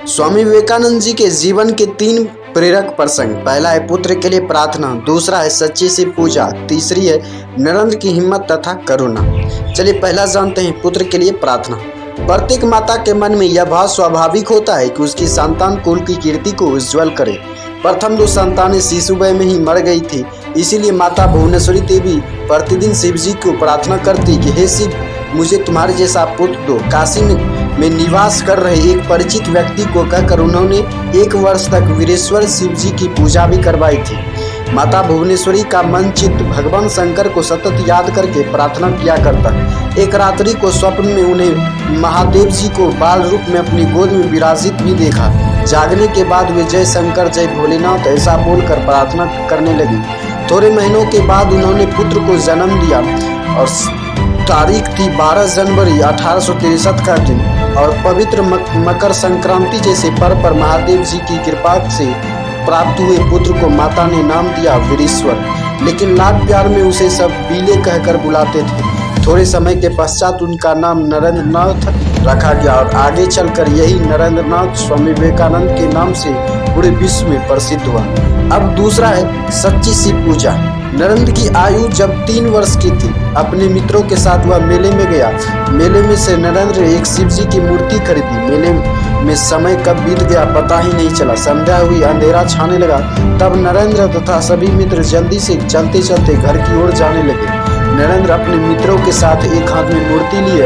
स्वामी विवेकानंद जी के जीवन के 3 प्रेरक प्रसंग। पहला है पुत्र के लिए प्रार्थना, दूसरा है सच्ची सी पूजा, तीसरी है नरेंद्र की हिम्मत तथा करुणा। चलिए पहला जानते हैं पुत्र के लिए प्रार्थना। प्रत्येक माता के मन में यह भाव स्वाभाविक होता है कि उसकी संतान कुल की कीर्ति को उज्ज्वल करे। प्रथम 2 संतानें शिशुवय में ही मर गई थी, इसीलिए माता भुवनेश्वरी देवी प्रतिदिन शिव जी को प्रार्थना करती कि हे शिव, मुझे तुम्हारे जैसा पुत्र दो। काशी में निवास कर रहे एक परिचित व्यक्ति को कहकर उन्होंने 1 वर्ष तक वीरेश्वर शिव जी की पूजा भी करवाई थी। माता भुवनेश्वरी का मन चित्त भगवान शंकर को सतत याद करके प्रार्थना किया करता। एक रात्रि को स्वप्न में उन्हें महादेव जी को बाल रूप में अपनी गोद में विराजित भी देखा। जागने के बाद वे जय शंकर जय भोलेनाथ ऐसा बोलकर प्रार्थना करने लगी। थोड़े महीनों के बाद उन्होंने पुत्र को जन्म दिया और तारीख थी 12 जनवरी 1863 का दिन। और पवित्र मकर संक्रांति जैसे पर्व पर महादेव जी की कृपा से प्राप्त हुए पुत्र को माता ने नाम दिया वीरेश्वर, लेकिन लाड प्यार में उसे सब बीले कहकर बुलाते थे। थोड़े समय के पश्चात उनका नाम नरेंद्रनाथ रखा गया और आगे चलकर यही नरेंद्रनाथ स्वामी विवेकानंद के नाम से पूरे विश्व में प्रसिद्ध हुआ। अब दूसरा है सच्ची सी पूजा। नरेंद्र की आयु जब 3 वर्ष की थी, अपने मित्रों के साथ वह मेले में गया। मेले में से नरेंद्र एक शिव जी की मूर्ति खरीदी। मेले में समय कब बीत गया पता ही नहीं चला। संध्या हुई, अंधेरा छाने लगा। तब नरेंद्र तथा सभी मित्र जल्दी से चलते चलते घर की ओर जाने लगे। नरेंद्र अपने मित्रों के साथ एक हाथ में मूर्ति लिए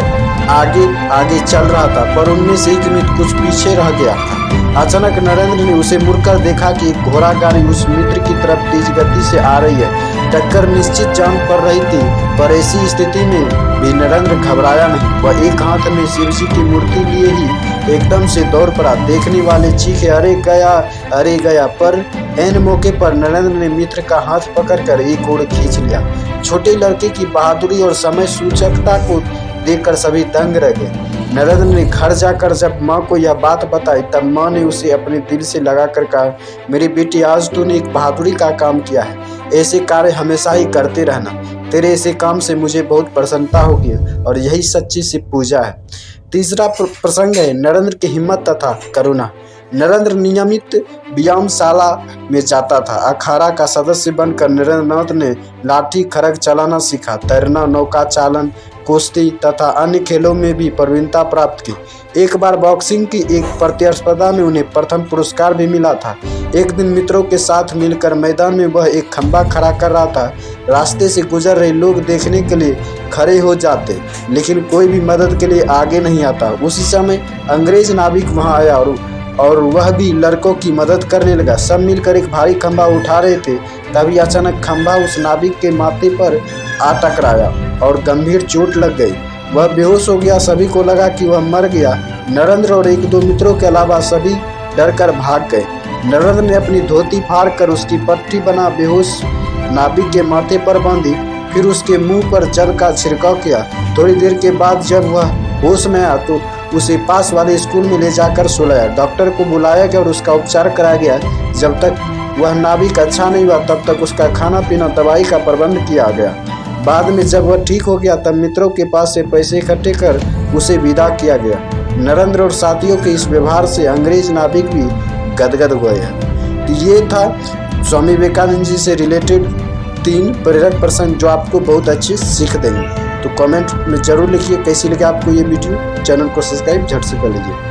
आगे आगे चल रहा था, पर उनमें से एक मित्र कुछ पीछे रह गया था। अचानक नरेंद्र ने उसे मुड़कर देखा कि एक घोड़ा गाड़ी उस मित्र की तरफ तेज गति से आ रही है। टक्कर निश्चित जान पड़ रही थी, पर ऐसी स्थिति में भी नरेंद्र घबराया नहीं। वह एक हाथ में शिव जी की मूर्ति लिए ही एकदम से दौड़ पड़ा। देखने वाले चीखे अरे गया, पर ऐन मौके पर नरेंद्र ने मित्र का हाथ पकड़कर एक ओर खींच लिया। छोटे लड़के की बहादुरी और समय सूचकता को देखकर सभी दंग रह गए। नरेंद्र ने घर जाकर जब माँ को यह बात बताई, तब माँ ने उसे अपने दिल से लगाकर कहा, मेरी बेटी, आज तूने एक बहादुरी का काम किया है। ऐसे कार्य हमेशा ही करते रहना। तेरे ऐसे काम से मुझे बहुत प्रसन्नता होगी और यही सच्ची सी पूजा है। तीसरा प्रसंग है नरेंद्र की हिम्मत तथा करुणा। नरेंद्र नियमित व्यायामशाला में जाता था। अखाड़ा का सदस्य बनकर नरेंद्रनाथ ने लाठी खड़ग चलाना सीखा, तैरना, नौका चालन, कुश्ती तथा अन्य खेलों में भी प्रवीणता प्राप्त की। एक बार बॉक्सिंग की एक प्रतिस्पर्धा में उन्हें प्रथम पुरस्कार भी मिला था। एक दिन मित्रों के साथ मिलकर मैदान में वह एक खंभा खड़ा कर रहा था। रास्ते से गुजर रहे लोग देखने के लिए खड़े हो जाते, लेकिन कोई भी मदद के लिए आगे नहीं आता। उसी समय अंग्रेज नाविक वहां आया और वह भी लड़कों की मदद करने लगा। सब मिलकर एक भारी खंभा उठा रहे थे। तभी अचानक खंभा उस नाविक के माथे पर आ टकराया और गंभीर चोट लग गई। वह बेहोश हो गया। सभी को लगा कि वह मर गया। नरेंद्र और 1-2 मित्रों के अलावा सभी डरकर भाग गए। नरेंद्र ने अपनी धोती फाड़कर उसकी पट्टी बना बेहोश नाविक के माथे पर बांधी, फिर उसके मुंह पर जल का छिड़काव किया। थोड़ी देर के बाद जब वह होश में आया तो उसे पास वाले स्कूल में ले जाकर सुलाया। डॉक्टर को बुलाया गया और उसका उपचार कराया गया। जब तक वह नाविक अच्छा नहीं हुआ, तब तक उसका खाना पीना, दवाई का प्रबंध किया गया। बाद में जब वह ठीक हो गया, तब मित्रों के पास से पैसे इकट्ठे कर उसे विदा किया गया। नरेंद्र और साथियों के इस व्यवहार से अंग्रेज नाविक भी गदगद हुए हैं। तो ये था स्वामी विवेकानंद जी से रिलेटेड 3 प्रेरक प्रसंग जो आपको बहुत अच्छी सीख देंगे। तो कमेंट में जरूर लिखिए कैसी लगी आपको ये वीडियो। चैनल को सब्सक्राइब झट से कर लीजिए।